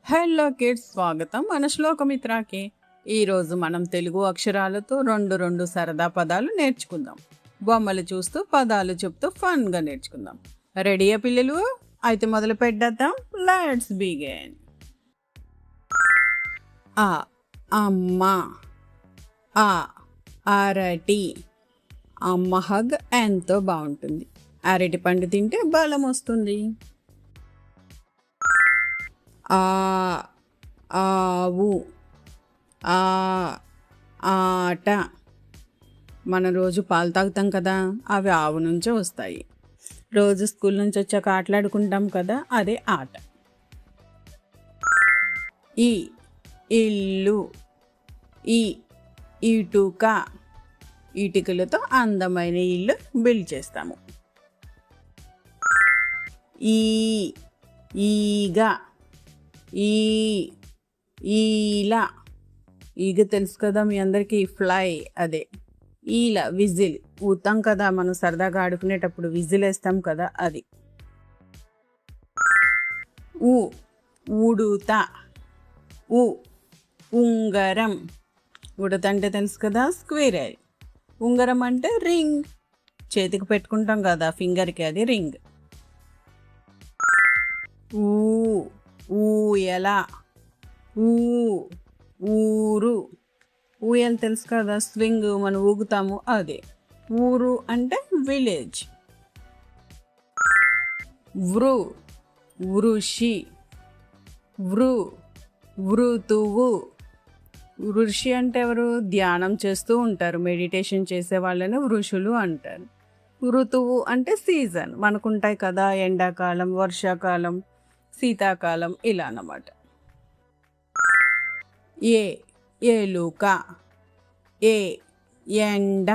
Hello kids, స్వాగతం మన శ్లోకమిత్రాకి. ఈరోజు మనం తెలుగు అక్షరాలతో రెండు సరదా పదాలు నేర్చుకుందాం. బొమ్మలు చూస్తూ పదాలు చెప్తూ ఫన్గా నేర్చుకుందాం. రెడీయా పిల్లలు? అయితే మొదలు పెట్టేద్దాం. Let's begin. ఆ అమ్మ, ఆ అరటి. అమ్మ హగ్ ఎంతో బాగుంటుంది. అరటి పండు తింటే బలం వస్తుంది. ఆ ఆవు, ఆ ఆట. మనం రోజు పాలు తాగుతాం కదా, అవి ఆవు నుంచే వస్తాయి. రోజు స్కూల్ నుంచి వచ్చాక ఆటలాడుకుంటాం కదా, అదే ఆట. ఈ ఇల్లు, ఈ ఇటుక. ఇటుకలతో అందమైన ఇల్లు బిల్డ్ చేస్తాము. ఈ ఈగ, ఈ ఈల. ఈగ తెలుసు కదా మీ అందరికీ, ఫ్లై అదే. ఈల విజిల్, ఊతాం కదా మనం సరదాగా ఆడుకునేటప్పుడు, విజిల్ వేస్తాం కదా అది. ఊ ఉడుత, ఊ ఉంగరం. ఉడత అంటే తెలుసు కదా, స్క్విరెల్. ఉంగరం అంటే రింగ్, చేతికి పెట్టుకుంటాం కదా ఫింగర్కి, అది రింగ్. ఊ ఊయల, ఊ ఊరు. ఊయల తెలుసు కదా, స్వింగ్, మనం ఊగుతాము అదే. ఊరు అంటే విలేజ్. వృ వృషి, వృ వృతువు. ఋషి అంటే ఎవరు? ధ్యానం చేస్తూ ఉంటారు, మెడిటేషన్ చేసే వాళ్ళని ఋషులు అంటారు. ఋతువు అంటే సీజన్, మనకుంటాయి కదా, ఎండాకాలం, వర్షాకాలం, శీతాకాలం, ఇలా అన్నమాట. ఎలుక, ఎండ.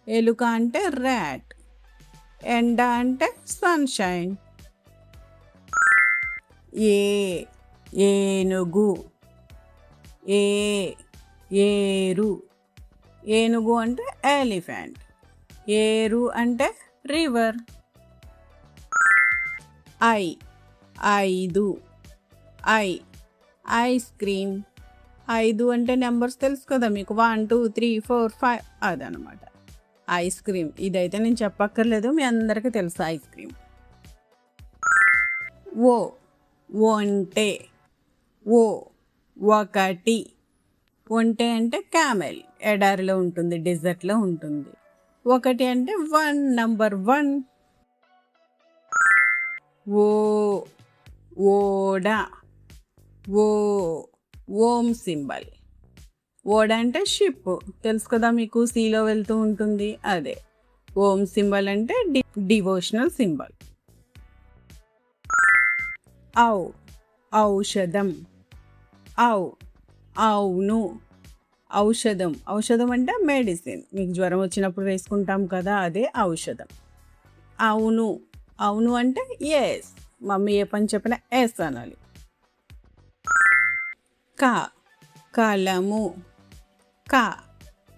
ఎలుక అంటే ర్యాట్, ఎండ అంటే సన్షైన్. ఏనుగు, ఏరు. ఏనుగు అంటే ఎలిఫెంట్. ఏరు అంటే రివర్. ఐదు, ఐస్ క్రీమ్. 5 అంటే నెంబర్స్ తెలుసు కదా మీకు, 1 2 3 4 5, అదనమాట ఐస్ క్రీమ్. ఇదైతే నేను చెప్పక్కర్లేదు, మీ అందరికీ తెలుసు ఐస్ క్రీమ్. ఒంటె, ఒకటి. ఒంటె అంటే క్యామెల్, ఎడారిలో ఉంటుంది, డెజర్ట్లో ఉంటుంది. ఒకటి అంటే 1, నంబర్ 1. ఓడ, ఓం సింబల్. ఓడ అంటే షిప్, తెలుసు కదా మీకు, సీలో వెళ్తూ ఉంటుంది, అదే. ఓం సింబల్ అంటే డివోషనల్ సింబల్. ఔషధం, అవును. ఔషధం అంటే మెడిసిన్, మీకు జ్వరం వచ్చినప్పుడు వేసుకుంటాం కదా, అదే ఔషధం. అవును అంటే ఎస్, మమ్మీ ఏ పని చెప్పినా ఎస్ అనాలి. కలము,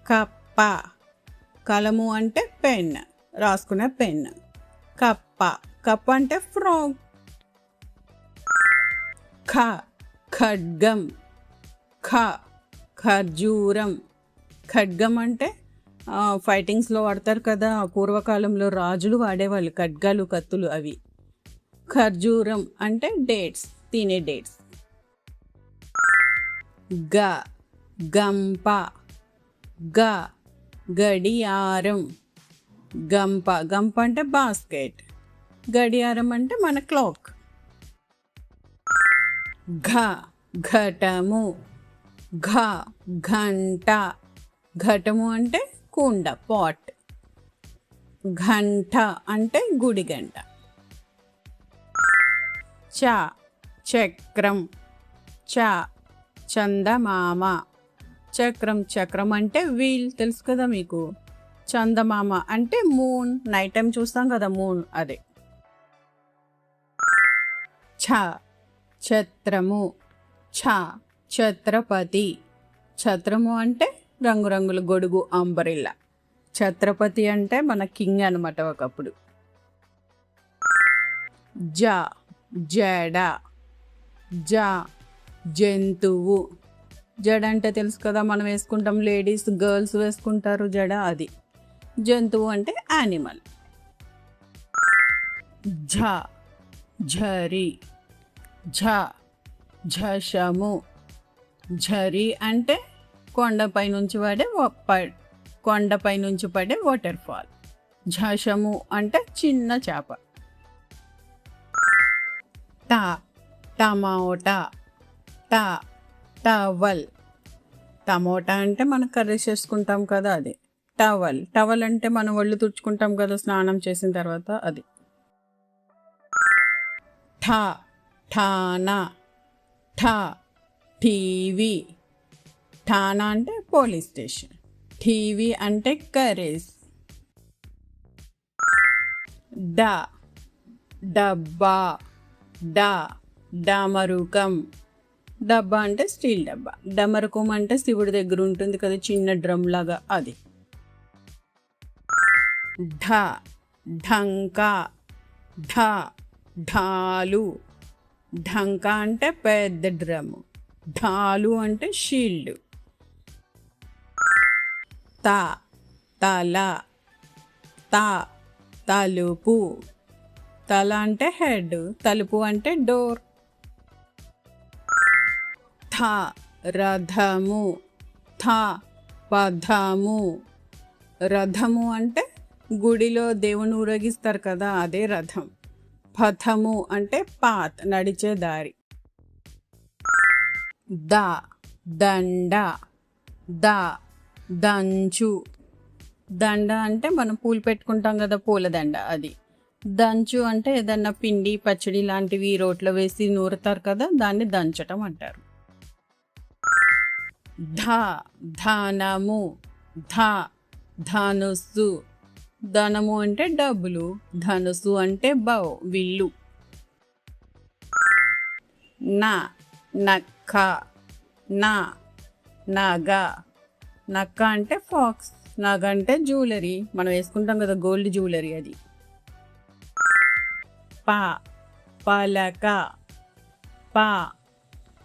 కప్ప. కలము అంటే పెన్, రాసుకునే పెన్. కప్ప అంటే ఫ్రాగ్. ఖడ్గం, ఖర్జూరం. ఖడ్గం అంటే ఫైటింగ్స్లో వాడతారు కదా, పూర్వకాలంలో రాజులు వాడేవాళ్ళు ఖడ్గాలు, కత్తులు అవి. ఖర్జూరం అంటే డేట్స్, తినే డేట్స్. గంప, గడియారం. గంప అంటే బాస్కెట్, గడియారం అంటే మన క్లాక్. ఘటము, గంట. ఘటము అంటే కుండ, పాట్. గంట అంటే గుడి గంట. చక్రం, చందమామ. చక్రం అంటే వీల్, తెలుసు కదా మీకు. చందమామ అంటే మూన్, నైట్ టైం చూస్తాం కదా మూన్, అదే. ఛత్రము, ఛత్రపతి. ఛత్రము అంటే రంగురంగుల గొడుగు, అంబరిల్లా. ఛత్రపతి అంటే మన కింగ్ అనమాట ఒకప్పుడు. జడ, జంతువు. జడ అంటే తెలుసు కదా, మనం వేసుకుంటాం, లేడీస్ గర్ల్స్ వేసుకుంటారు జడ, అది. జంతువు అంటే యానిమల్. ఝ ఝరి. ఝ ఝషము. ఝరి అంటే కొండపై నుంచి పడే వాటర్ ఫాల్. ఝషము అంటే చిన్న చేప. టా టమోటా. టా టవల్. టమోటా అంటే మనం కర్రీ చేసుకుంటాం కదా, అది. టవల్. టవల్ అంటే మనం ఒళ్ళు తుడుచుకుంటాం కదా స్నానం చేసిన తర్వాత, అది. ఠా ఠానా. ఠా టీవీ. ఠానా అంటే పోలీస్ స్టేషన్. టీవీ అంటే కరేజ్. డా డబ్బా. డా డమరుకం. డబ్బా అంటే స్టీల్ డబ్బా. డమరుకం అంటే శివుడి దగ్గర ఉంటుంది కదా చిన్న డ్రమ్ లాగా, అది. ఢ ఢంకా. ఢ ఢాలు. ఢంకా అంటే పెద్ద డ్రమ్. ఢాలు అంటే షీల్డ్. తా తల. తా తలుపు. తల అంటే హెడ్. తలుపు అంటే డోర్. థ రథము. థ పథము. రథము అంటే గుడిలో దేవుని ఊరేగిస్తారు కదా, అదే రథం. పథము అంటే పాత్, నడిచే దారి. ద దండ. ద దంచు. దండ అంటే మనం పూలు పెట్టుకుంటాం కదా, పూలదండ, అది. దంచు అంటే ఏదన్నా పిండి పచ్చడి లాంటివి రోట్లో వేసి నూరుతారు కదా, దాన్ని దంచటం అంటారు. ధ ధనము. ధ ధనుస్సు. ధనము అంటే డబ్బులు. ధనుస్సు అంటే బౌ, విల్లు. నా నక్క. నా నగ. నక్క అంటే ఫాక్స్. నగ అంటే జ్యువెలరీ, మనం వేసుకుంటాం కదా గోల్డ్ జ్యువెలరీ, అది. ప పలక. ప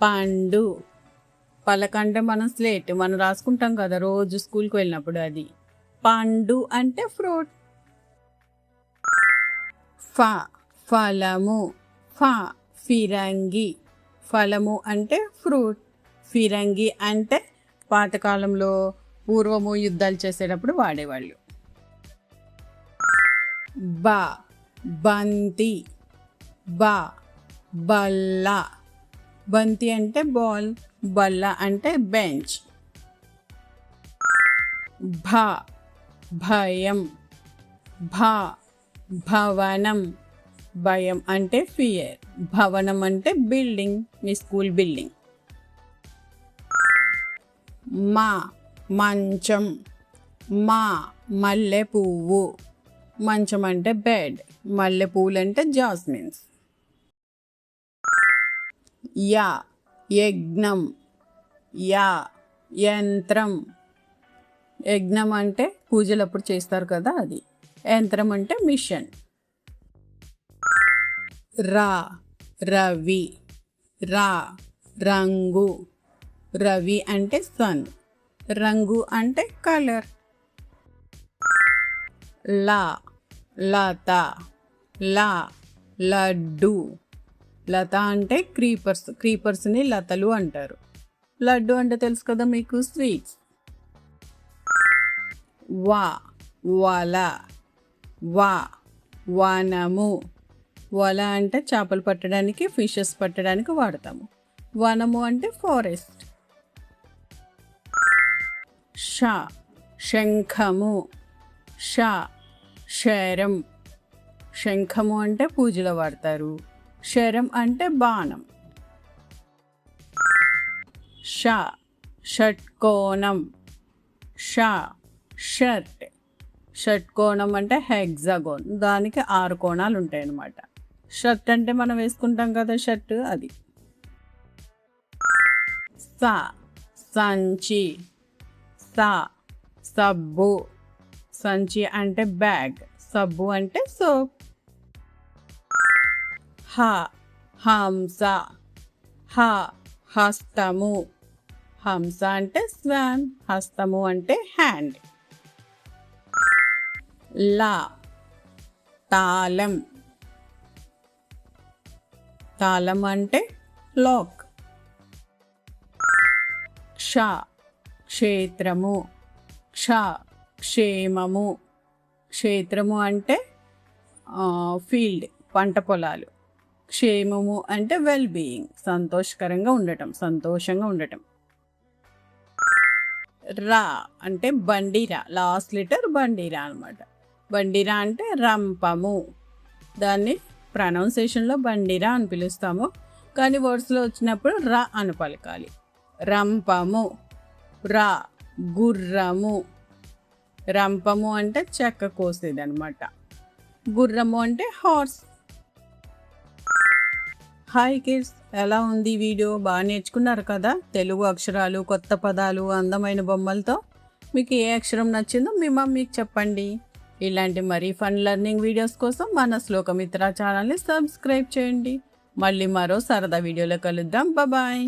పండు. పలక అంటే మనం స్లేట్, మనం రాసుకుంటాం కదా రోజు స్కూల్కి వెళ్ళినప్పుడు, అది. పండు అంటే ఫ్రూట్. ఫ ఫలము. ఫ ఫిరంగి. ఫలము అంటే ఫ్రూట్. ఫిరంగి అంటే పాతకాలంలో పూర్వము యుద్ధాలు చేసేటప్పుడు వాడేవాళ్ళు. బ బంతి. బ బల్ల. బంతి అంటే బాల్. బల్ల అంటే బెంచ్. భ భయం. భ భవనం. భయం అంటే ఫియర్. భవనం అంటే బిల్డింగ్, మీ స్కూల్ బిల్డింగ్. మా మంచం. మా మల్లె పువ్వు. మంచం అంటే బెడ్. మల్లె పువ్వులు అంటే జాస్మిన్స్. యా యజ్ఞం. యా యంత్రం. యజ్ఞం అంటే పూజలప్పుడు చేస్తారు కదా, అది. యంత్రం అంటే మిషన్. రా రవి. రా రంగు. రవి అంటే సన్. రంగు అంటే కలర్. లా లత. లా లడ్డు. లత అంటే క్రీపర్స్. క్రీపర్స్ని లతలు అంటారు. లడ్డు అంటే తెలుసు కదా మీకు, స్వీట్స్. వా వల. వా వనము. వల అంటే చేపలు పట్టడానికి, ఫిషెస్ పట్టడానికి వాడతాము. వనము అంటే ఫారెస్ట్. ష శంఖము. ష శరం. శంఖము అంటే పూజలో వాడతారు. శరం అంటే బాణం. ష షట్కోణం. ష షర్ట్. షట్కోణం అంటే హెగ్జాగోన్, దానికి 6 కోణాలు ఉంటాయి అన్నమాట. షర్ట్ అంటే మనం వేసుకుంటాం కదా షర్ట్, అది. స సంచి. స సబ్బు. సంచి అంటే బ్యాగ్. సబ్బు అంటే సోప్. హ హంస. హ హస్తము. హంస అంటే స్వాన్, హస్తము అంటే హ్యాండ్. లా తాళం. తాళం అంటే లాక్. క్ష క్షేత్రము. క్ష క్షేమము. క్షేత్రము అంటే ఫీల్డ్, పంట పొలాలు. క్షేమము అంటే వెల్ బీయింగ్, సంతోషకరంగా ఉండటం, సంతోషంగా ఉండటం. రా అంటే బండిరా, లాస్ట్ లెటర్ బండిరా అనమాట. బండిరా అంటే రంపము. దాన్ని ప్రొనౌన్సియేషన్లో బండిరా అని పిలుస్తాము, కానీ వర్డ్స్లో వచ్చినప్పుడు రా అని పలకాలి. రంపము. రా గుర్రము. రంపము అంటే చెక్క కోసేది అనమాట. గుర్రము అంటే హార్స్. హాయ్ కిడ్స్, ఎలా ఉంది వీడియో? బాగా నేర్చుకున్నారు కదా తెలుగు అక్షరాలు, కొత్త పదాలు, అందమైన బొమ్మలతో. మీకు ఏ అక్షరం నచ్చిందో మీ మమ్మీకి చెప్పండి. ఇలాంటి మరీ ఫన్ లెర్నింగ్ వీడియోస్ కోసం మన శ్లోకమిత్ర ఛానల్ని సబ్స్క్రైబ్ చేయండి. మళ్ళీ మరో సరదా వీడియోలో కలుద్దాం. బాయ్.